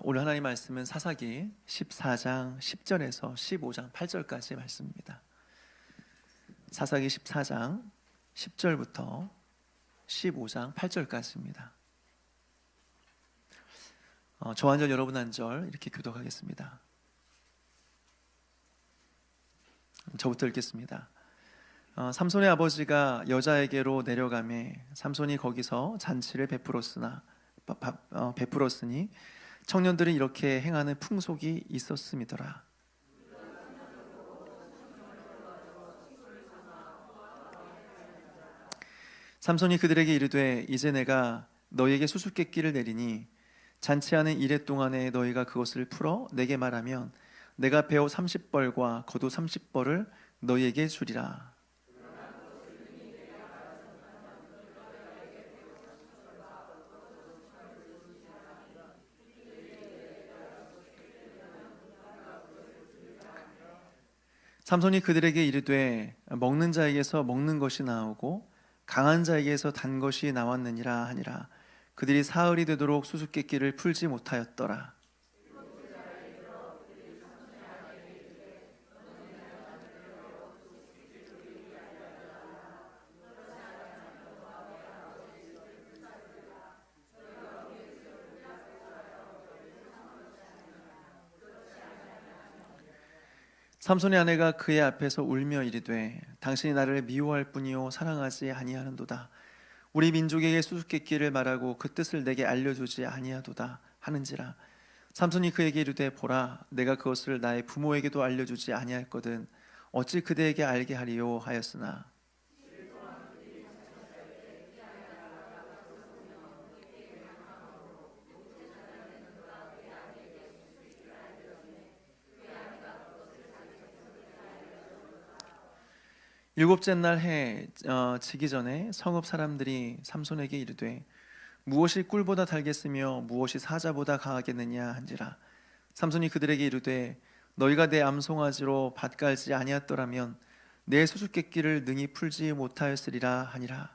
오늘 하나님 말씀은 사사기 14장 10절에서 15장 8절까지 말씀입니다. 사사기 14장 10절부터 15장 8절까지입니다. 저 한 절 여러분 한 절 이렇게 교독하겠습니다. 저부터 읽겠습니다. 삼손의 아버지가 여자에게로 내려가매 삼손이 거기서 잔치를 베풀었으니 청년들은 이렇게 행하는 풍속이 있었음이더라. 삼손이 그들에게 이르되 이제 내가 너희에게 수수께끼를 내리니 잔치하는 이래 동안에 너희가 그것을 풀어 내게 말하면 내가 배옷 30벌과 겉옷 30벌을 너희에게 주리라. 삼손이 그들에게 이르되 먹는 자에게서 먹는 것이 나오고 강한 자에게서 단 것이 나왔느니라 하니라. 그들이 사흘이 되도록 수수께끼를 풀지 못하였더라. 삼손의 아내가 그의 앞에서 울며 이르되 당신이 나를 미워할 뿐이요 사랑하지 아니하는도다. 우리 민족에게 수수께끼를 말하고 그 뜻을 내게 알려주지 아니하도다 하는지라. 삼손이 그에게 이르되 보라 내가 그것을 나의 부모에게도 알려주지 아니할거든 어찌 그대에게 알게 하리요 하였으나 일곱째 날 해 지기 전에 성읍 사람들이 삼손에게 이르되 무엇이 꿀보다 달겠으며 무엇이 사자보다 강하겠느냐 한지라. 삼손이 그들에게 이르되 너희가 내 암송아지로 밭 갈지 아니었더라면 내 수수께끼를 능히 풀지 못하였으리라 하니라.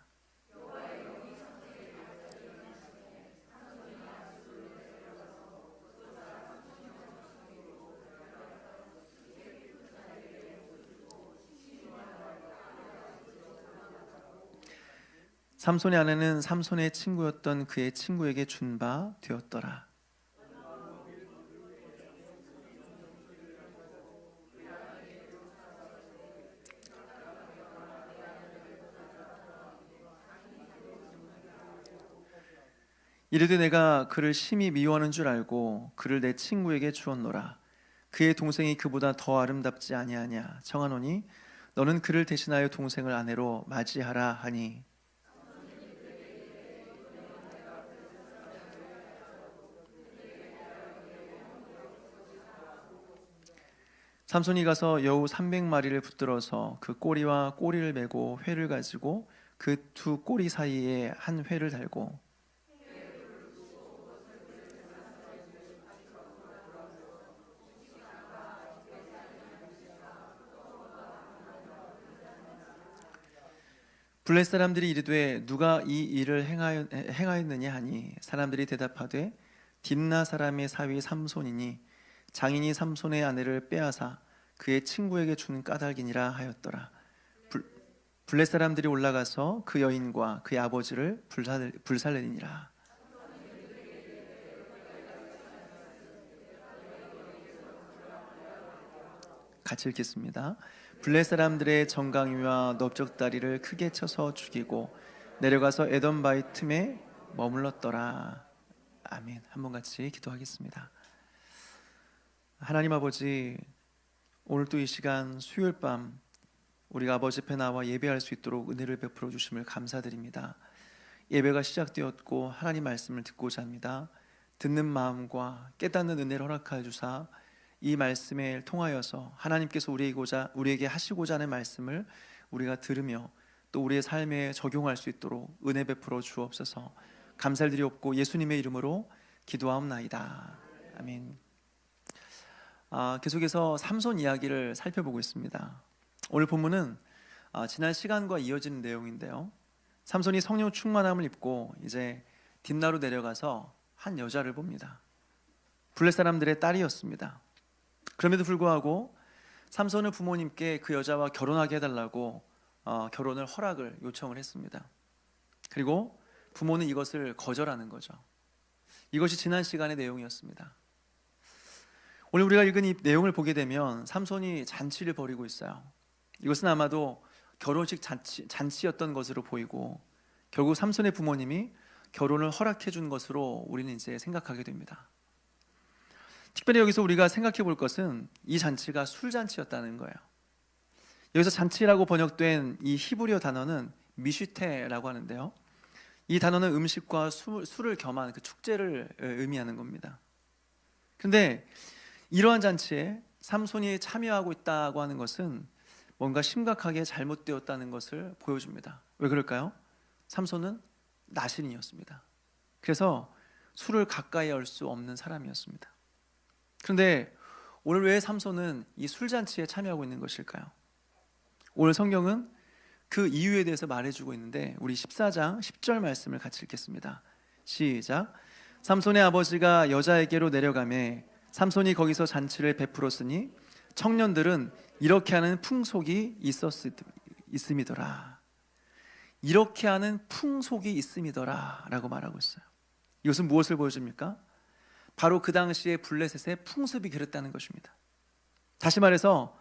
삼손의 아내는 삼손의 친구였던 그의 친구에게 준 바 되었더라. 이르되 내가 그를 심히 미워하는 줄 알고 그를 내 친구에게 주었노라. 그의 동생이 그보다 더 아름답지 아니하냐 청하노니 너는 그를 대신하여 동생을 아내로 맞이하라 하니 삼손이 가서 여우 300마리를 붙들어서 그 꼬리와 꼬리를 메고 회를 가지고 그 두 꼬리 사이에 한 회를 달고 블레 사람들이 이르되 누가 이 일을 행하였느냐 하니 사람들이 대답하되 딥나 사람의 사위 삼손이니 장인이 삼손의 아내를 빼앗아 그의 친구에게 준 까닭이니라 하였더라. 블레 사람들이 올라가서 그 여인과 그의 아버지를 불살르니라. 같이 읽겠습니다. 블레 사람들의 정강이와 넓적다리를 크게 쳐서 죽이고 내려가서 에돔 바위 틈에 머물렀더라. 아멘. 한번 같이 기도하겠습니다. 하나님 아버지, 오늘 또 이 시간 수요일 밤 우리가 아버지 앞에 나와 예배할 수 있도록 은혜를 베풀어 주심을 감사드립니다. 예배가 시작되었고 하나님 말씀을 듣고자 합니다. 듣는 마음과 깨닫는 은혜를 허락하여 주사 이 말씀에 통하여서 하나님께서 우리에게 하시고자 하는 말씀을 우리가 들으며 또 우리의 삶에 적용할 수 있도록 은혜 베풀어 주옵소서. 감사를 드리옵고 예수님의 이름으로 기도하옵나이다. 아멘. 계속해서 삼손 이야기를 살펴보고 있습니다. 오늘 본문은 지난 시간과 이어지는 내용인데요. 삼손이 성령 충만함을 입고 이제 딥나로 내려가서 한 여자를 봅니다. 블레 사람들의 딸이었습니다. 그럼에도 불구하고 삼손은 부모님께 그 여자와 결혼하게 해달라고 결혼을 허락을 요청을 했습니다. 그리고 부모는 이것을 거절하는 거죠. 이것이 지난 시간의 내용이었습니다. 오늘 우리가 읽은 이 내용을 보게 되면 삼손이 잔치를 벌이고 있어요. 이것은 아마도 결혼식 잔치였던 것으로 보이고 결국 삼손의 부모님이 결혼을 허락해 준 것으로 우리는 이제 생각하게 됩니다. 특별히 여기서 우리가 생각해 볼 것은 이 잔치가 술잔치였다는 거예요. 여기서 잔치라고 번역된 이 히브리어 단어는 미슈테라고 하는데요, 이 단어는 음식과 술을 겸한 그 축제를 의미하는 겁니다. 그런데 이러한 잔치에 삼손이 참여하고 있다고 하는 것은 뭔가 심각하게 잘못되었다는 것을 보여줍니다. 왜 그럴까요? 삼손은 나신이었습니다. 그래서 술을 가까이 할 수 없는 사람이었습니다. 그런데 오늘 왜 삼손은 이 술잔치에 참여하고 있는 것일까요? 오늘 성경은 그 이유에 대해서 말해주고 있는데 우리 14장 10절 말씀을 같이 읽겠습니다. 시작. 삼손의 아버지가 여자에게로 내려가매 삼손이 거기서 잔치를 베풀었으니 청년들은 이렇게 하는 풍속이 있음이더라. 이렇게 하는 풍속이 있음이더라 라고 말하고 있어요. 이것은 무엇을 보여줍니까? 바로 그 당시에 블레셋의 풍습이 그랬다는 것입니다. 다시 말해서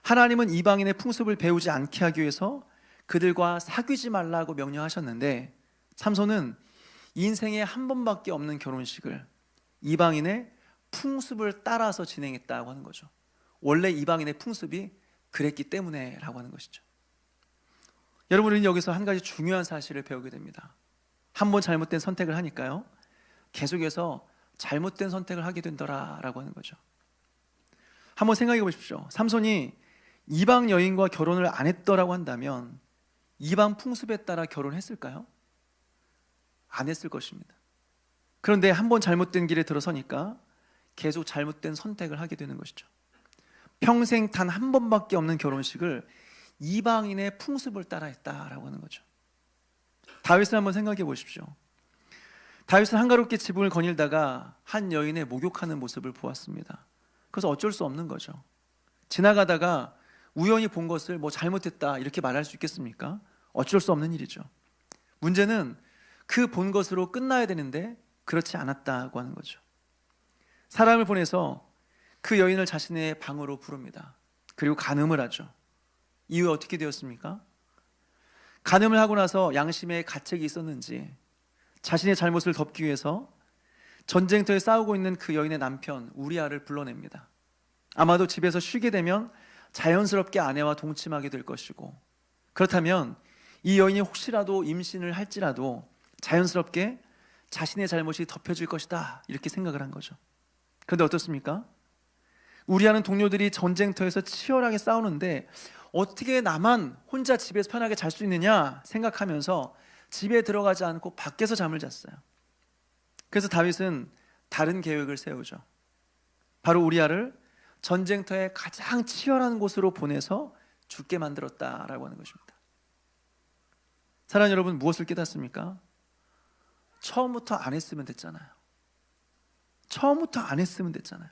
하나님은 이방인의 풍습을 배우지 않게 하기 위해서 그들과 사귀지 말라고 명령하셨는데 삼손은 인생에 한 번밖에 없는 결혼식을 이방인의 풍습을 따라서 진행했다고 하는 거죠. 원래 이방인의 풍습이 그랬기 때문에 라고 하는 것이죠. 여러분, 우리는 여기서 한 가지 중요한 사실을 배우게 됩니다. 한 번 잘못된 선택을 하니까요, 계속해서 잘못된 선택을 하게 된더라 라고 하는 거죠. 한번 생각해 보십시오. 삼손이 이방 여인과 결혼을 안 했더라고 한다면 이방 풍습에 따라 결혼했을까요? 안 했을 것입니다. 그런데 한 번 잘못된 길에 들어서니까 계속 잘못된 선택을 하게 되는 것이죠. 평생 단 한 번밖에 없는 결혼식을 이방인의 풍습을 따라 했다라고 하는 거죠. 다윗을 한번 생각해 보십시오. 다윗은 한가롭게 지붕을 거닐다가 한 여인의 목욕하는 모습을 보았습니다. 그래서 어쩔 수 없는 거죠. 지나가다가 우연히 본 것을 뭐 잘못했다 이렇게 말할 수 있겠습니까? 어쩔 수 없는 일이죠. 문제는 그 본 것으로 끝나야 되는데 그렇지 않았다고 하는 거죠. 사람을 보내서 그 여인을 자신의 방으로 부릅니다. 그리고 간음을 하죠. 이후에 어떻게 되었습니까? 간음을 하고 나서 양심에 가책이 있었는지 자신의 잘못을 덮기 위해서 전쟁터에 싸우고 있는 그 여인의 남편 우리아를 불러냅니다. 아마도 집에서 쉬게 되면 자연스럽게 아내와 동침하게 될 것이고, 그렇다면 이 여인이 혹시라도 임신을 할지라도 자연스럽게 자신의 잘못이 덮여질 것이다 이렇게 생각을 한 거죠. 그런데 어떻습니까? 우리아는 동료들이 전쟁터에서 치열하게 싸우는데 어떻게 나만 혼자 집에서 편하게 잘 수 있느냐 생각하면서 집에 들어가지 않고 밖에서 잠을 잤어요. 그래서 다윗은 다른 계획을 세우죠. 바로 우리아를 전쟁터의 가장 치열한 곳으로 보내서 죽게 만들었다라고 하는 것입니다. 사랑하는 여러분, 무엇을 깨닫습니까? 처음부터 안 했으면 됐잖아요. 처음부터 안 했으면 됐잖아요.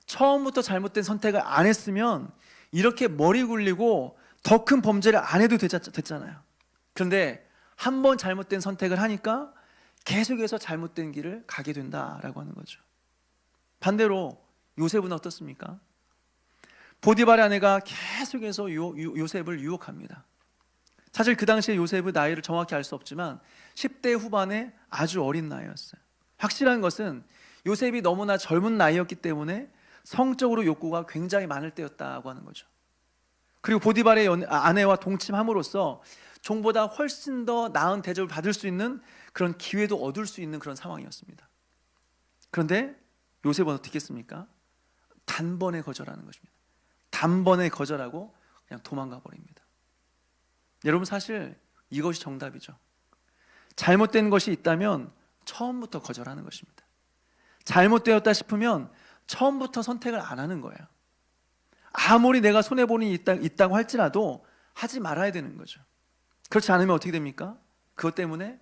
처음부터 잘못된 선택을 안 했으면 이렇게 머리 굴리고 더 큰 범죄를 안 해도 됐잖아요. 그런데 한 번 잘못된 선택을 하니까 계속해서 잘못된 길을 가게 된다라고 하는 거죠. 반대로 요셉은 어떻습니까? 보디발의 아내가 계속해서 요셉을 유혹합니다. 사실 그 당시에 요셉의 나이를 정확히 알 수 없지만 10대 후반의 아주 어린 나이였어요. 확실한 것은 요셉이 너무나 젊은 나이였기 때문에 성적으로 욕구가 굉장히 많을 때였다고 하는 거죠. 그리고 보디발의 아내와 동침함으로써 종보다 훨씬 더 나은 대접을 받을 수 있는 그런 기회도 얻을 수 있는 그런 상황이었습니다. 그런데 요셉은 어떻게 했습니까? 단번에 거절하는 것입니다. 단번에 거절하고 그냥 도망가 버립니다. 여러분, 사실 이것이 정답이죠. 잘못된 것이 있다면 처음부터 거절하는 것입니다. 잘못되었다 싶으면 처음부터 선택을 안 하는 거예요. 아무리 내가 손해보는 일이 있다고 할지라도 하지 말아야 되는 거죠. 그렇지 않으면 어떻게 됩니까? 그것 때문에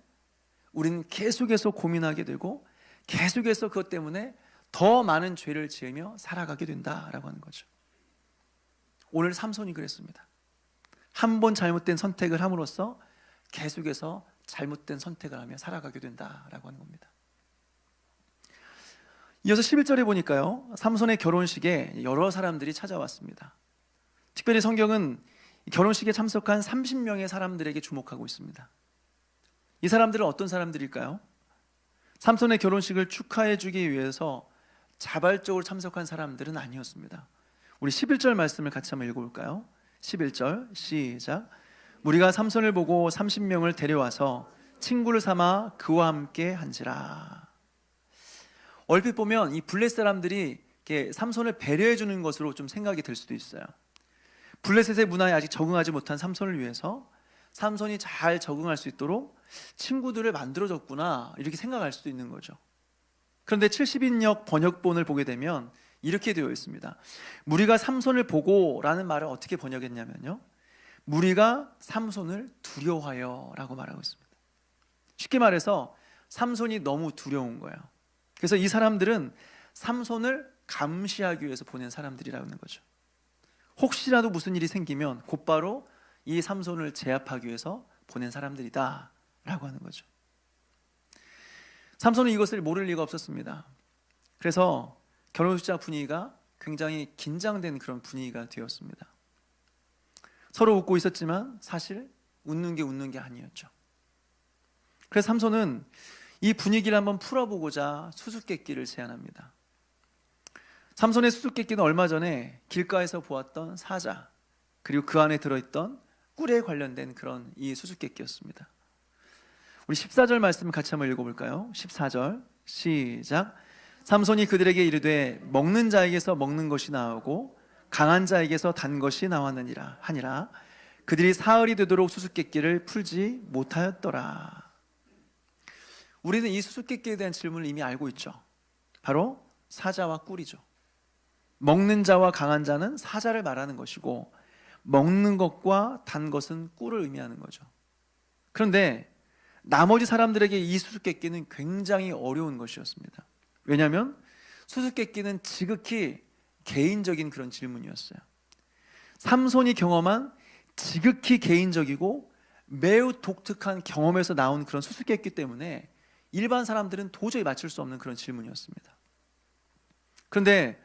우리는 계속해서 고민하게 되고 계속해서 그것 때문에 더 많은 죄를 지으며 살아가게 된다라고 하는 거죠. 오늘 삼손이 그랬습니다. 한 번 잘못된 선택을 함으로써 계속해서 잘못된 선택을 하며 살아가게 된다라고 하는 겁니다. 이어서 11절에 보니까요, 삼손의 결혼식에 여러 사람들이 찾아왔습니다. 특별히 성경은 결혼식에 참석한 30명의 사람들에게 주목하고 있습니다. 이 사람들은 어떤 사람들일까요? 삼손의 결혼식을 축하해 주기 위해서 자발적으로 참석한 사람들은 아니었습니다. 우리 11절 말씀을 같이 한번 읽어볼까요? 11절 시작. 무리가 삼손을 보고 30명을 데려와서 친구를 삼아 그와 함께 한지라. 얼핏 보면 이 블레셋 사람들이 이렇게 삼손을 배려해 주는 것으로 좀 생각이 들 수도 있어요. 블레셋의 문화에 아직 적응하지 못한 삼손을 위해서 삼손이 잘 적응할 수 있도록 친구들을 만들어줬구나, 이렇게 생각할 수도 있는 거죠. 그런데 70인역 번역본을 보게 되면 이렇게 되어 있습니다. 무리가 삼손을 보고 라는 말을 어떻게 번역했냐면요, 무리가 삼손을 두려워하여 라고 말하고 있습니다. 쉽게 말해서 삼손이 너무 두려운 거예요. 그래서 이 사람들은 삼손을 감시하기 위해서 보낸 사람들이라는 거죠. 혹시라도 무슨 일이 생기면 곧바로 이 삼손을 제압하기 위해서 보낸 사람들이다 라고 하는 거죠. 삼손은 이것을 모를 리가 없었습니다. 그래서 결혼식장 분위기가 굉장히 긴장된 그런 분위기가 되었습니다. 서로 웃고 있었지만 사실 웃는 게 아니었죠. 그래서 삼손은 이 분위기를 한번 풀어보고자 수수께끼를 제안합니다. 삼손의 수수께끼는 얼마 전에 길가에서 보았던 사자, 그리고 그 안에 들어있던 꿀에 관련된 그런 이 수수께끼였습니다. 우리 14절 말씀을 같이 한번 읽어볼까요? 14절 시작. 삼손이 그들에게 이르되 먹는 자에게서 먹는 것이 나오고 강한 자에게서 단 것이 나왔느니라 하니라. 그들이 사흘이 되도록 수수께끼를 풀지 못하였더라. 우리는 이 수수께끼에 대한 질문을 이미 알고 있죠. 바로 사자와 꿀이죠. 먹는 자와 강한 자는 사자를 말하는 것이고, 먹는 것과 단 것은 꿀을 의미하는 거죠. 그런데 나머지 사람들에게 이 수수께끼는 굉장히 어려운 것이었습니다. 왜냐하면 수수께끼는 지극히 개인적인 그런 질문이었어요. 삼손이 경험한 지극히 개인적이고 매우 독특한 경험에서 나온 그런 수수께끼 때문에 일반 사람들은 도저히 맞출 수 없는 그런 질문이었습니다. 그런데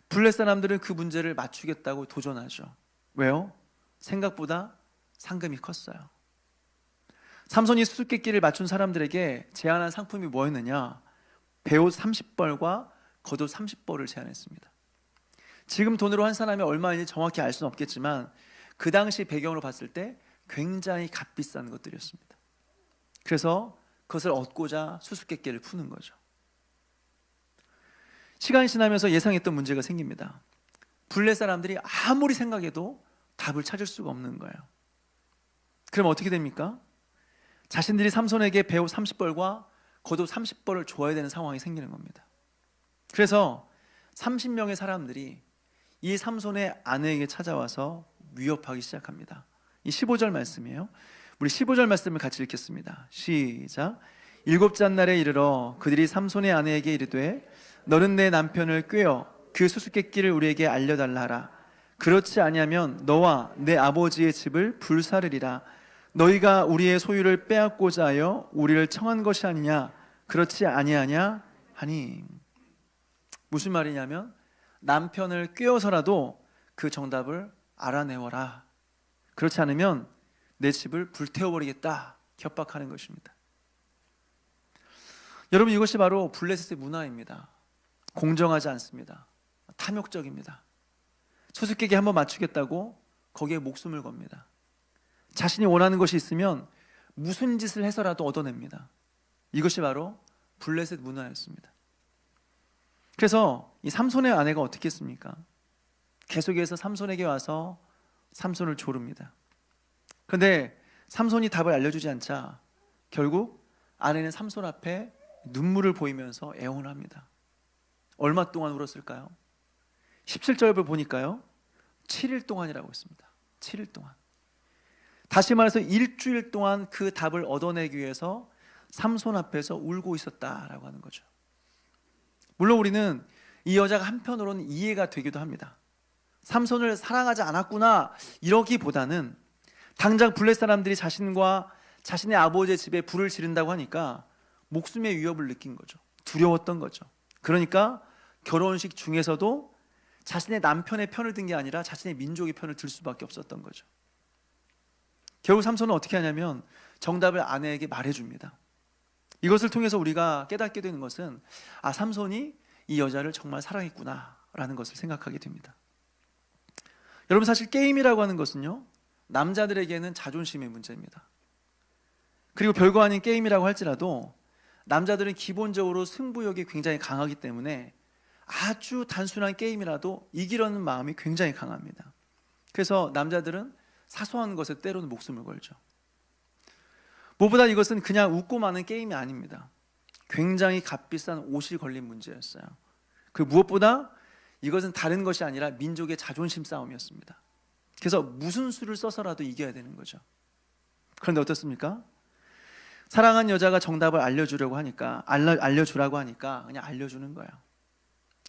블레셋 사람들은 그 문제를 맞추겠다고 도전하죠. 왜요? 생각보다 상금이 컸어요. 삼손이 수수께끼를 맞춘 사람들에게 제안한 상품이 뭐였느냐? 베옷 30벌과 겉옷 30벌을 제안했습니다. 지금 돈으로 환산하면 얼마인지 정확히 알 수는 없겠지만 그 당시 배경으로 봤을 때 굉장히 값비싼 것들이었습니다. 그래서 그것을 얻고자 수수께끼를 푸는 거죠. 시간이 지나면서 예상했던 문제가 생깁니다. 블레셋 사람들이 아무리 생각해도 답을 찾을 수가 없는 거예요. 그럼 어떻게 됩니까? 자신들이 삼손에게 베옷 30벌과 겉옷 30벌을 줘야 되는 상황이 생기는 겁니다. 그래서 30명의 사람들이 이 삼손의 아내에게 찾아와서 위협하기 시작합니다. 이 15절 말씀이에요. 우리 15절 말씀을 같이 읽겠습니다. 시작. 일곱째 날에 이르러 그들이 삼손의 아내에게 이르되 너는 내 남편을 꾀어 그 수수께끼를 우리에게 알려달라 하라. 그렇지 아니하면 너와 내 아버지의 집을 불사르리라. 너희가 우리의 소유를 빼앗고자 하여 우리를 청한 것이 아니냐? 그렇지 아니하냐? 하니. 무슨 말이냐면 남편을 꾀어서라도 그 정답을 알아내어라. 그렇지 않으면 내 집을 불태워버리겠다 협박하는 것입니다. 여러분, 이것이 바로 블레셋의 문화입니다. 공정하지 않습니다. 탐욕적입니다. 수수께끼 한번 맞추겠다고 거기에 목숨을 겁니다. 자신이 원하는 것이 있으면 무슨 짓을 해서라도 얻어냅니다. 이것이 바로 블레셋 문화였습니다. 그래서 이 삼손의 아내가 어떻게 했습니까? 계속해서 삼손에게 와서 삼손을 조릅니다. 그런데 삼손이 답을 알려주지 않자 결국 아내는 삼손 앞에 눈물을 보이면서 애원을 합니다. 얼마 동안 울었을까요? 17절을 보니까요 7일 동안이라고 했습니다. 7일 동안. 다시 말해서 일주일 동안 그 답을 얻어내기 위해서 삼손 앞에서 울고 있었다라고 하는 거죠. 물론 우리는 이 여자가 한편으로는 이해가 되기도 합니다. 삼손을 사랑하지 않았구나 이러기보다는 당장 블레 사람들이 자신과 자신의 아버지의 집에 불을 지른다고 하니까 목숨의 위협을 느낀 거죠. 두려웠던 거죠. 그러니까 결혼식 중에서도 자신의 남편의 편을 든 게 아니라 자신의 민족의 편을 들 수밖에 없었던 거죠. 결국 삼손은 어떻게 하냐면 정답을 아내에게 말해줍니다. 이것을 통해서 우리가 깨닫게 되는 것은 삼손이 이 여자를 정말 사랑했구나 라는 것을 생각하게 됩니다. 여러분, 사실 게임이라고 하는 것은요, 남자들에게는 자존심의 문제입니다. 그리고 별거 아닌 게임이라고 할지라도 남자들은 기본적으로 승부욕이 굉장히 강하기 때문에 아주 단순한 게임이라도 이기려는 마음이 굉장히 강합니다. 그래서 남자들은 사소한 것에 때로는 목숨을 걸죠. 무엇보다 이것은 그냥 웃고 마는 게임이 아닙니다. 굉장히 값비싼 옷이 걸린 문제였어요. 그 무엇보다 이것은 다른 것이 아니라 민족의 자존심 싸움이었습니다. 그래서 무슨 수를 써서라도 이겨야 되는 거죠. 그런데 어떻습니까? 사랑한 여자가 정답을 알려주라고 하니까 그냥 알려주는 거예요.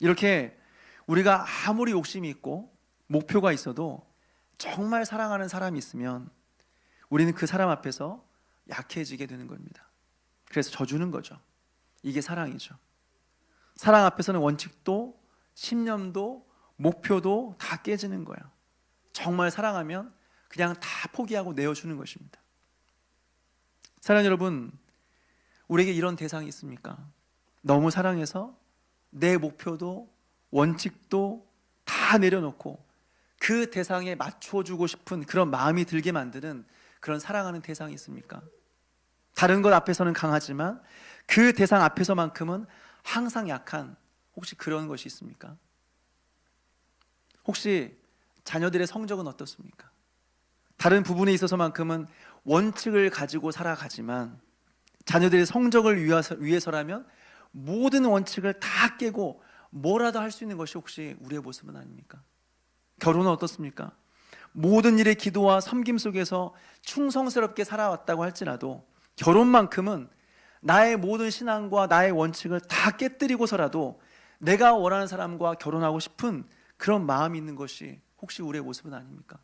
이렇게 우리가 아무리 욕심이 있고 목표가 있어도 정말 사랑하는 사람이 있으면 우리는 그 사람 앞에서 약해지게 되는 겁니다. 그래서 져주는 거죠. 이게 사랑이죠. 사랑 앞에서는 원칙도 신념도 목표도 다 깨지는 거예요. 정말 사랑하면 그냥 다 포기하고 내어주는 것입니다. 사랑하는 여러분, 우리에게 이런 대상이 있습니까? 너무 사랑해서 내 목표도 원칙도 다 내려놓고 그 대상에 맞춰주고 싶은 그런 마음이 들게 만드는 그런 사랑하는 대상이 있습니까? 다른 것 앞에서는 강하지만 그 대상 앞에서만큼은 항상 약한, 혹시 그런 것이 있습니까? 혹시 자녀들의 성적은 어떻습니까? 다른 부분에 있어서만큼은 원칙을 가지고 살아가지만 자녀들의 성적을 위해서라면 모든 원칙을 다 깨고 뭐라도 할 수 있는 것이 혹시 우리의 모습은 아닙니까? 결혼은 어떻습니까? 모든 일의 기도와 섬김 속에서 충성스럽게 살아왔다고 할지라도 결혼만큼은 나의 모든 신앙과 나의 원칙을 다 깨뜨리고서라도 내가 원하는 사람과 결혼하고 싶은 그런 마음이 있는 것이 혹시 우리의 모습은 아닙니까?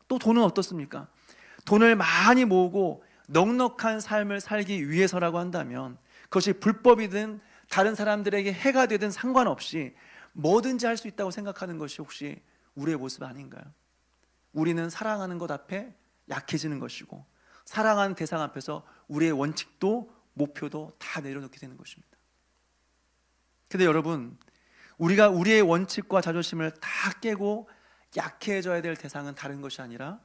또 돈은 어떻습니까? 돈을 많이 모으고 넉넉한 삶을 살기 위해서라고 한다면 그것이 불법이든 다른 사람들에게 해가 되든 상관없이 뭐든지 할 수 있다고 생각하는 것이 혹시 우리의 모습 아닌가요? 우리는 사랑하는 것 앞에 약해지는 것이고 사랑하는 대상 앞에서 우리의 원칙도 목표도 다 내려놓게 되는 것입니다. 근데 여러분, 우리가 우리의 원칙과 자존심을 다 깨고 약해져야 될 대상은 다른 것이 아니라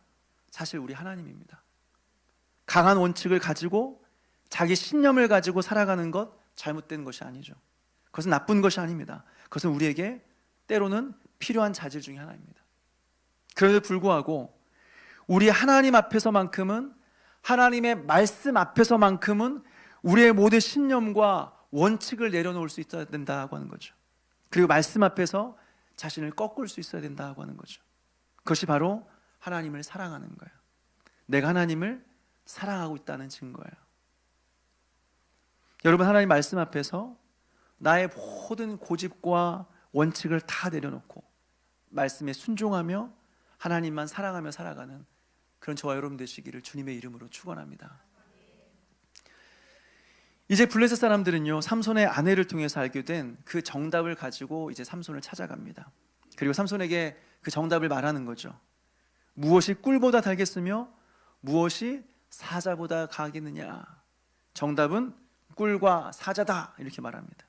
사실 우리 하나님입니다. 강한 원칙을 가지고 자기 신념을 가지고 살아가는 것 잘못된 것이 아니죠. 그것은 나쁜 것이 아닙니다. 그것은 우리에게 때로는 필요한 자질 중에 하나입니다. 그럼에도 불구하고 우리 하나님 앞에서만큼은, 하나님의 말씀 앞에서만큼은 우리의 모든 신념과 원칙을 내려놓을 수 있어야 된다고 하는 거죠. 그리고 말씀 앞에서 자신을 꺾을 수 있어야 된다고 하는 거죠. 그것이 바로 하나님을 사랑하는 거예요. 내가 하나님을 사랑하고 있다는 증거예요. 여러분, 하나님 말씀 앞에서 나의 모든 고집과 원칙을 다 내려놓고 말씀에 순종하며 하나님만 사랑하며 살아가는 그런 저와 여러분 되시기를 주님의 이름으로 축원합니다. 이제 블레셋 사람들은요, 삼손의 아내를 통해서 알게 된 그 정답을 가지고 이제 삼손을 찾아갑니다. 그리고 삼손에게 그 정답을 말하는 거죠. 무엇이 꿀보다 달겠으며 무엇이 사자보다 가겠느냐. 정답은 꿀과 사자다, 이렇게 말합니다.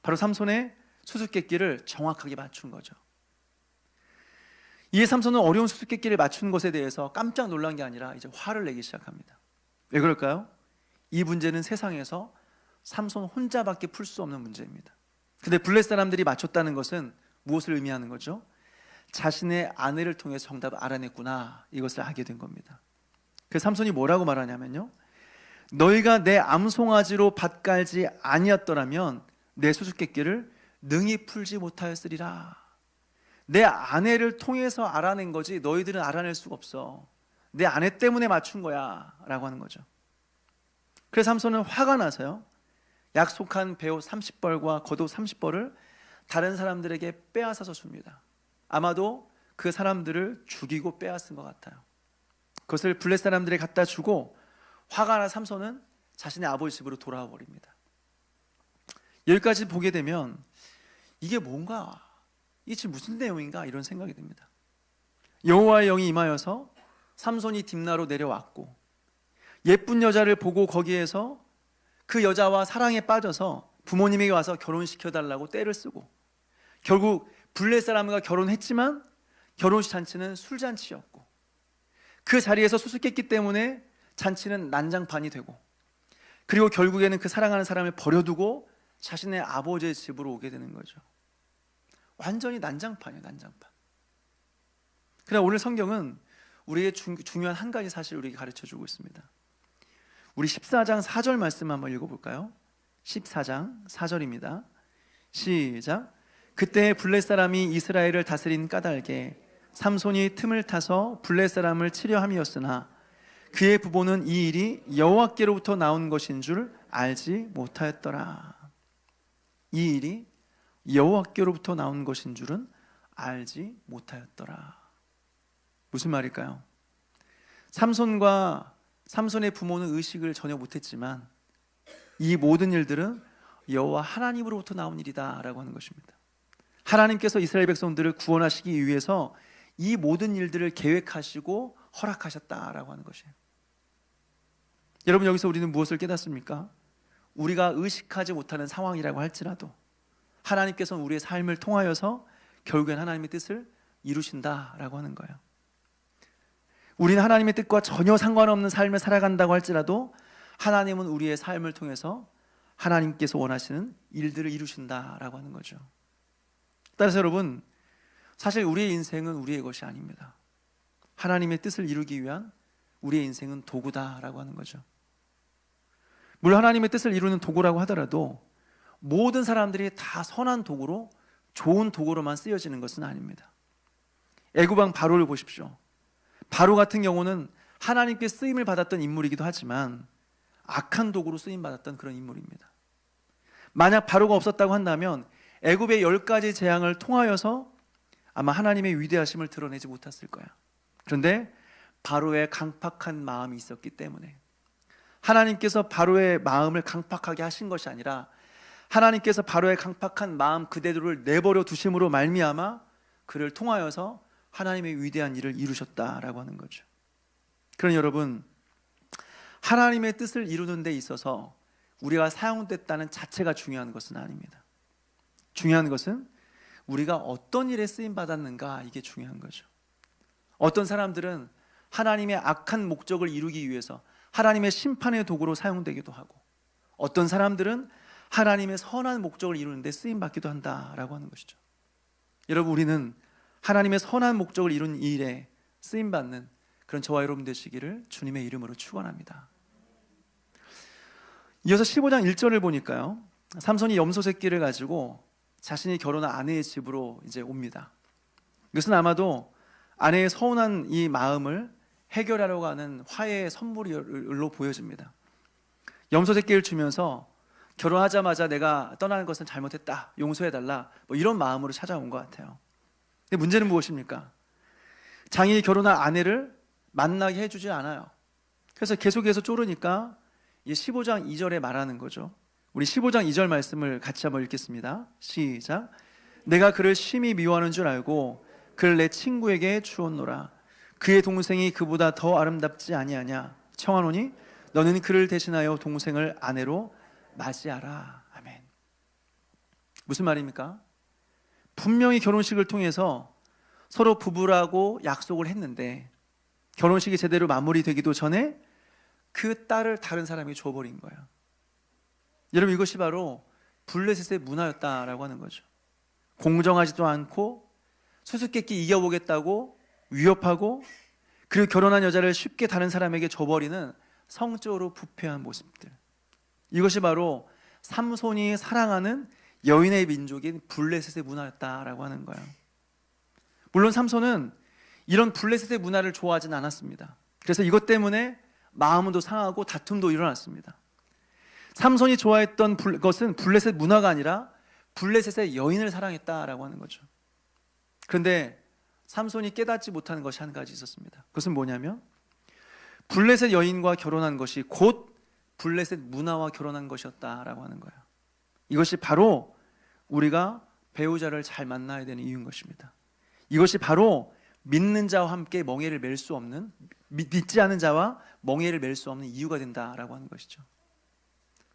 바로 삼손의 수수께끼를 정확하게 맞춘 거죠. 이에 삼손은 어려운 수수께끼를 맞춘 것에 대해서 깜짝 놀란 게 아니라 이제 화를 내기 시작합니다. 왜 그럴까요? 이 문제는 세상에서 삼손 혼자밖에 풀 수 없는 문제입니다. 근데 블레셋 사람들이 맞췄다는 것은 무엇을 의미하는 거죠? 자신의 아내를 통해서 정답을 알아냈구나, 이것을 알게 된 겁니다. 그래서 삼손이 뭐라고 말하냐면요, 너희가 내 암송아지로 밭갈지 아니었더라면 내 수수께끼를 능히 풀지 못하였으리라. 내 아내를 통해서 알아낸 거지 너희들은 알아낼 수가 없어. 내 아내 때문에 맞춘 거야 라고 하는 거죠. 그래서 삼손은 화가 나서요, 약속한 배옷 30벌과 겉옷 30벌을 다른 사람들에게 빼앗아서 줍니다. 아마도 그 사람들을 죽이고 빼앗은 것 같아요. 그것을 블레셋 사람들에게 갖다 주고 화가 난 삼손은 자신의 아버지 집으로 돌아와 버립니다. 여기까지 보게 되면 이게 뭔가, 이게 지금 무슨 내용인가 이런 생각이 듭니다. 여호와의 영이 임하여서 삼손이 딥나로 내려왔고 예쁜 여자를 보고 거기에서 그 여자와 사랑에 빠져서 부모님에게 와서 결혼시켜달라고 떼를 쓰고 결국 블레셋 사람과 결혼했지만 결혼식 잔치는 술잔치였고 그 자리에서 수수께끼 때문에 잔치는 난장판이 되고 그리고 결국에는 그 사랑하는 사람을 버려두고 자신의 아버지의 집으로 오게 되는 거죠. 완전히 난장판이에요, 난장판. 그러나 오늘 성경은 우리에게 중요한 한 가지 사실을 우리에게 가르쳐주고 있습니다. 우리 14장 4절 말씀 한번 읽어볼까요? 14장 4절입니다. 시작. 그때 블레셋 사람이 이스라엘을 다스린 까닭에 삼손이 틈을 타서 블레셋 사람을 치려 함이었으나 그의 부모는 이 일이 여호와께로부터 나온 것인 줄 알지 못하였더라. 이 일이 여호와께로부터 나온 것인 줄은 알지 못하였더라. 무슨 말일까요? 삼손의 부모는 의식을 전혀 못했지만 이 모든 일들은 여호와 하나님으로부터 나온 일이다 라고 하는 것입니다. 하나님께서 이스라엘 백성들을 구원하시기 위해서 이 모든 일들을 계획하시고 허락하셨다라고 하는 것이에요. 여러분, 여기서 우리는 무엇을 깨닫습니까? 우리가 의식하지 못하는 상황이라고 할지라도 하나님께서는 우리의 삶을 통하여서 결국엔 하나님의 뜻을 이루신다라고 하는 거예요. 우리는 하나님의 뜻과 전혀 상관없는 삶을 살아간다고 할지라도 하나님은 우리의 삶을 통해서 하나님께서 원하시는 일들을 이루신다라고 하는 거죠. 따라서 여러분, 사실 우리의 인생은 우리의 것이 아닙니다. 하나님의 뜻을 이루기 위한 우리의 인생은 도구다라고 하는 거죠. 물론 하나님의 뜻을 이루는 도구라고 하더라도 모든 사람들이 다 선한 도구로, 좋은 도구로만 쓰여지는 것은 아닙니다. 애굽 왕 바로를 보십시오. 바로 같은 경우는 하나님께 쓰임을 받았던 인물이기도 하지만 악한 도구로 쓰임받았던 그런 인물입니다. 만약 바로가 없었다고 한다면 애굽의 10가지 재앙을 통하여서 아마 하나님의 위대하심을 드러내지 못했을 거야. 그런데 바로의 강팍한 마음이 있었기 때문에 하나님께서 바로의 마음을 강팍하게 하신 것이 아니라 하나님께서 바로의 강팍한 마음 그대로를 내버려 두심으로 말미암아 그를 통하여서 하나님의 위대한 일을 이루셨다라고 하는 거죠. 그러니 여러분, 하나님의 뜻을 이루는 데 있어서 우리가 사용됐다는 자체가 중요한 것은 아닙니다. 중요한 것은 우리가 어떤 일에 쓰임받았는가, 이게 중요한 거죠. 어떤 사람들은 하나님의 악한 목적을 이루기 위해서 하나님의 심판의 도구로 사용되기도 하고 어떤 사람들은 하나님의 선한 목적을 이루는 데 쓰임받기도 한다라고 하는 것이죠. 여러분, 우리는 하나님의 선한 목적을 이룬 일에 쓰임받는 그런 저와 여러분 되시기를 주님의 이름으로 축원합니다. 이어서 15장 1절을 보니까요, 삼손이 염소 새끼를 가지고 자신이 결혼한 아내의 집으로 이제 옵니다. 이것은 아마도 아내의 서운한 이 마음을 해결하려고 하는 화해의 선물로 보여집니다. 염소 새끼를 주면서 결혼하자마자 내가 떠나는 것은 잘못했다, 용서해달라, 뭐 이런 마음으로 찾아온 것 같아요. 근데 문제는 무엇입니까? 장인이 결혼한 아내를 만나게 해주지 않아요. 그래서 계속해서 쪼르니까 15장 2절에 말하는 거죠. 우리 15장 2절 말씀을 같이 한번 읽겠습니다. 시작. 내가 그를 심히 미워하는 줄 알고 그를 내 친구에게 주었노라. 그의 동생이 그보다 더 아름답지 아니하냐. 청하노니 너는 그를 대신하여 동생을 아내로 맞이하라. 아멘. 무슨 말입니까? 분명히 결혼식을 통해서 서로 부부라고 약속을 했는데 결혼식이 제대로 마무리되기도 전에 그 딸을 다른 사람이 줘버린 거예요. 여러분, 이것이 바로 블레셋의 문화였다라고 하는 거죠. 공정하지도 않고 수수께끼 이겨보겠다고 위협하고 그리고 결혼한 여자를 쉽게 다른 사람에게 줘버리는 성적으로 부패한 모습들, 이것이 바로 삼손이 사랑하는 여인의 민족인 블레셋의 문화였다라고 하는 거예요. 물론 삼손은 이런 블레셋의 문화를 좋아하진 않았습니다. 그래서 이것 때문에 마음도 상하고 다툼도 일어났습니다. 삼손이 좋아했던 것은 블레셋 문화가 아니라 블레셋의 여인을 사랑했다라고 하는 거죠. 그런데 삼손이 깨닫지 못하는 것이 한 가지 있었습니다. 그것은 뭐냐면 블레셋 여인과 결혼한 것이 곧 블레셋 문화와 결혼한 것이었다라고 하는 거예요. 이것이 바로 우리가 배우자를 잘 만나야 되는 이유인 것입니다. 이것이 바로 믿는 자와 함께 멍에를 맬 수 없는, 믿지 않은 자와 멍에를 맬 수 없는 이유가 된다라고 하는 것이죠.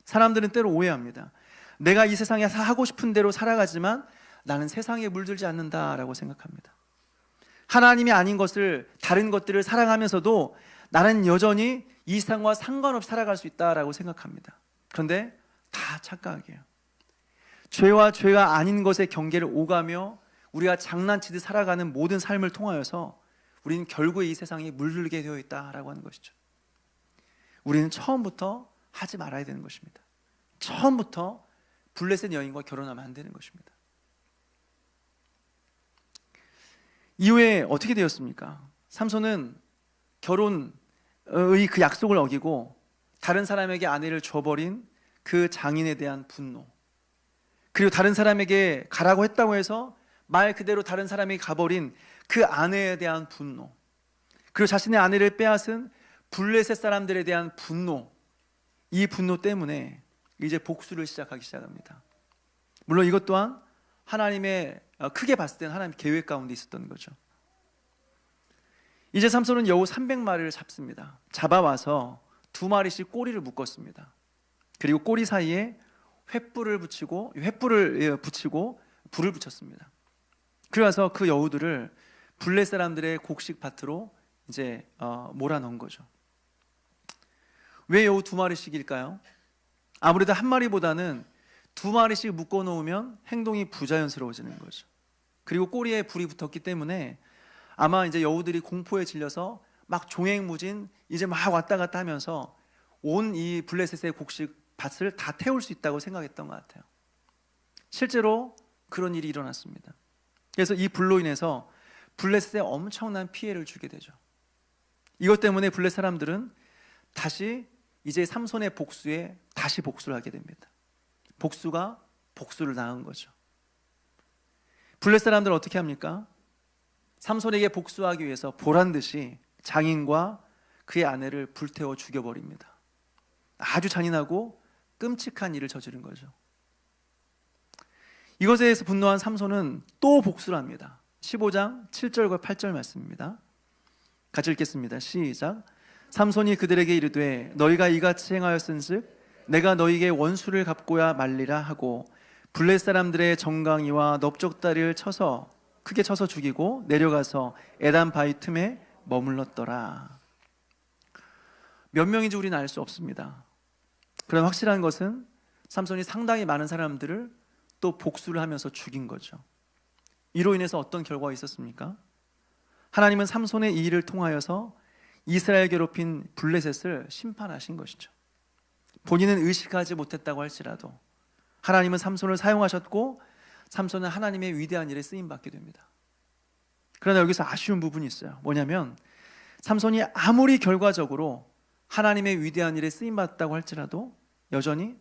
사람들은 때로 오해합니다. 내가 이 세상에 하고 싶은 대로 살아가지만 나는 세상에 물들지 않는다라고 생각합니다. 하나님이 아닌 것을, 다른 것들을 사랑하면서도 나는 여전히 이 세상과 상관없이 살아갈 수 있다라고 생각합니다. 그런데 다 착각이에요. 죄와 죄가 아닌 것의 경계를 오가며 우리가 장난치듯 살아가는 모든 삶을 통하여서 우리는 결국에 이 세상에 물들게 되어 있다라고 하는 것이죠. 우리는 처음부터 하지 말아야 되는 것입니다. 처음부터 블레셋 여인과 결혼하면 안 되는 것입니다. 이후에 어떻게 되었습니까? 삼손은 결혼의 그 약속을 어기고 다른 사람에게 아내를 줘버린 그 장인에 대한 분노, 그리고 다른 사람에게 가라고 했다고 해서 말 그대로 다른 사람에게 가버린 그 아내에 대한 분노, 그리고 자신의 아내를 빼앗은 블레셋 사람들에 대한 분노, 이 분노 때문에 이제 복수를 시작하기 시작합니다. 물론 이것 또한 하나님의, 크게 봤을 때는 하나님의 계획 가운데 있었던 거죠. 이제 삼손은 여우 300마리를 잡습니다. 잡아와서 2마리씩 꼬리를 묶었습니다. 그리고 꼬리 사이에 횃불을 붙이고 불을 붙였습니다. 그래서 그 여우들을 블레 사람들의 곡식 밭으로 이제 몰아넣은 거죠. 왜 여우 2마리씩일까요? 아무래도 한 마리보다는 2마리씩 묶어 놓으면 행동이 부자연스러워지는 거죠. 그리고 꼬리에 불이 붙었기 때문에 아마 이제 여우들이 공포에 질려서 막 종횡무진 이제 막 왔다 갔다 하면서 온 이 블레셋의 곡식 밭을 다 태울 수 있다고 생각했던 것 같아요. 실제로 그런 일이 일어났습니다. 그래서 이 불로 인해서 블레셋에 엄청난 피해를 주게 되죠. 이것 때문에 블레셋 사람들은 다시 이제 삼손의 복수에 다시 복수를 하게 됩니다. 복수가 복수를 낳은 거죠. 블레셋 사람들은 어떻게 합니까? 삼손에게 복수하기 위해서 보란듯이 장인과 그의 아내를 불태워 죽여버립니다. 아주 잔인하고 끔찍한 일을 저지른 거죠. 이것에 대해서 분노한 삼손은 또 복수를 합니다. 15장 7절과 8절 말씀입니다. 같이 읽겠습니다. 시작. 삼손이 그들에게 이르되 너희가 이같이 행하였은즉 내가 너희에게 원수를 갚고야 말리라 하고 블레셋 사람들의 정강이와 넓적다리를 크게 쳐서 죽이고 내려가서 에단 바위 틈에 머물렀더라. 몇 명인지 우리는 알 수 없습니다. 그러나 확실한 것은 삼손이 상당히 많은 사람들을 또 복수를 하면서 죽인 거죠. 이로 인해서 어떤 결과가 있었습니까? 하나님은 삼손의 이 일을 통하여서 이스라엘 괴롭힌 블레셋을 심판하신 것이죠. 본인은 의식하지 못했다고 할지라도 하나님은 삼손을 사용하셨고 삼손은 하나님의 위대한 일에 쓰임받게 됩니다. 그러나 여기서 아쉬운 부분이 있어요. 뭐냐면 삼손이 아무리 결과적으로 하나님의 위대한 일에 쓰임받았다고 할지라도 여전히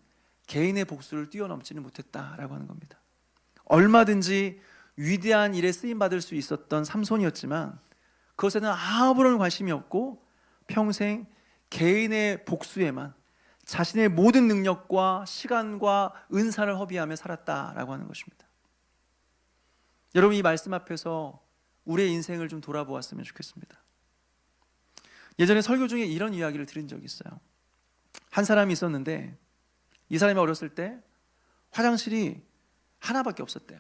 개인의 복수를 뛰어넘지는 못했다라고 하는 겁니다. 얼마든지 위대한 일에 쓰임받을 수 있었던 삼손이었지만 그것에는 아무런 관심이 없고 평생 개인의 복수에만 자신의 모든 능력과 시간과 은사를 허비하며 살았다라고 하는 것입니다. 여러분, 이 말씀 앞에서 우리의 인생을 좀 돌아보았으면 좋겠습니다. 예전에 설교 중에 이런 이야기를 들은 적이 있어요. 한 사람이 있었는데 이 사람이 어렸을 때 화장실이 하나밖에 없었대요.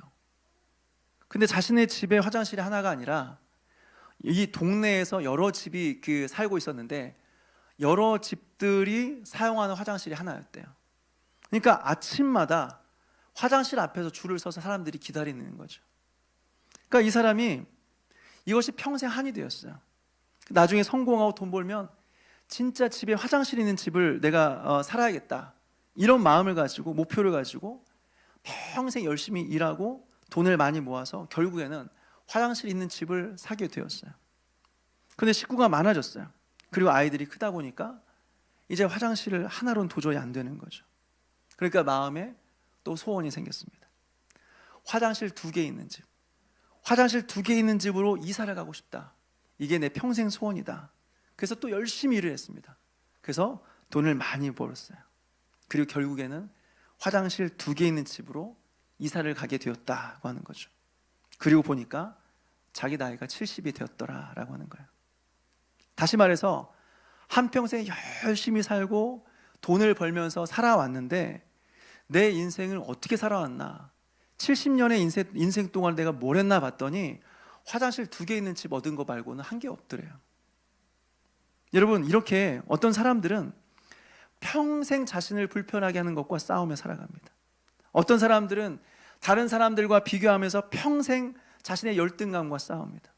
근데 자신의 집에 화장실이 하나가 아니라 이 동네에서 여러 집이 살고 있었는데 여러 집들이 사용하는 화장실이 하나였대요. 그러니까 아침마다 화장실 앞에서 줄을 서서 사람들이 기다리는 거죠. 그러니까 이 사람이 이것이 평생 한이 되었어요. 나중에 성공하고 돈 벌면 진짜 집에 화장실 있는 집을 내가 살아야겠다, 이런 마음을 가지고, 목표를 가지고 평생 열심히 일하고 돈을 많이 모아서 결국에는 화장실 있는 집을 사게 되었어요. 그런데 식구가 많아졌어요. 그리고 아이들이 크다 보니까 이제 화장실을 하나로는 도저히 안 되는 거죠. 그러니까 마음에 또 소원이 생겼습니다. 화장실 2개 있는 집, 화장실 2개 있는 집으로 이사를 가고 싶다. 이게 내 평생 소원이다. 그래서 또 열심히 일을 했습니다. 그래서 돈을 많이 벌었어요. 그리고 결국에는 화장실 2개 있는 집으로 이사를 가게 되었다고 하는 거죠. 그리고 보니까 자기 나이가 70이 되었더라라고 하는 거예요. 다시 말해서 한평생 열심히 살고 돈을 벌면서 살아왔는데 내 인생을 어떻게 살아왔나, 70년의 인생 동안 내가 뭘 했나 봤더니 화장실 2개 있는 집 얻은 거 말고는 한 게 없더래요. 여러분, 이렇게 어떤 사람들은 평생 자신을 불편하게 하는 것과 싸우며 살아갑니다. 어떤 사람들은 다른 사람들과 비교하면서 평생 자신의 열등감과 싸웁니다.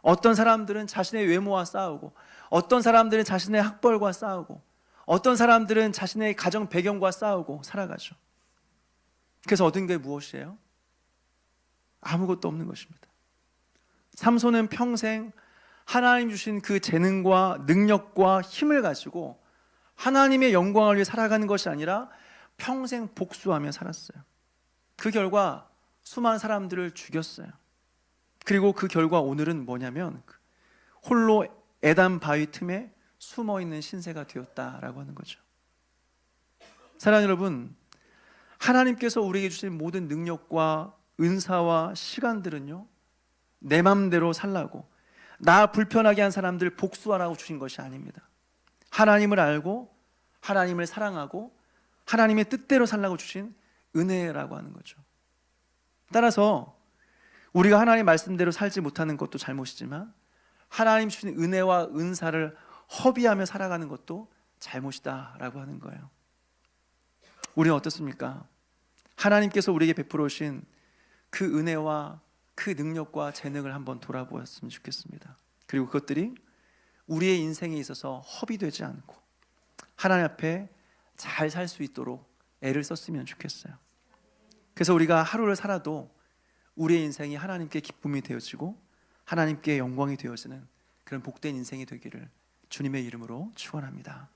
어떤 사람들은 자신의 외모와 싸우고, 어떤 사람들은 자신의 학벌과 싸우고, 어떤 사람들은 자신의 가정 배경과 싸우고 살아가죠. 그래서 얻은 게 무엇이에요? 아무것도 없는 것입니다. 삼손은 평생 하나님 주신 그 재능과 능력과 힘을 가지고 하나님의 영광을 위해 살아가는 것이 아니라 평생 복수하며 살았어요. 그 결과 수많은 사람들을 죽였어요. 그리고 그 결과 오늘은 뭐냐면 홀로 에단 바위 틈에 숨어있는 신세가 되었다라고 하는 거죠. 사랑하는 여러분, 하나님께서 우리에게 주신 모든 능력과 은사와 시간들은요, 내 맘대로 살라고, 나 불편하게 한 사람들 복수하라고 주신 것이 아닙니다. 하나님을 알고 하나님을 사랑하고 하나님의 뜻대로 살라고 주신 은혜라고 하는 거죠. 따라서 우리가 하나님 말씀대로 살지 못하는 것도 잘못이지만 하나님 주신 은혜와 은사를 허비하며 살아가는 것도 잘못이다라고 하는 거예요. 우리는 어떻습니까? 하나님께서 우리에게 베풀어 주신 그 은혜와 그 능력과 재능을 한번 돌아보았으면 좋겠습니다. 그리고 그것들이 우리의 인생에 있어서 허비되지 않고 하나님 앞에 잘 살 수 있도록 애를 썼으면 좋겠어요. 그래서 우리가 하루를 살아도 우리의 인생이 하나님께 기쁨이 되어지고 하나님께 영광이 되어지는 그런 복된 인생이 되기를 주님의 이름으로 축원합니다.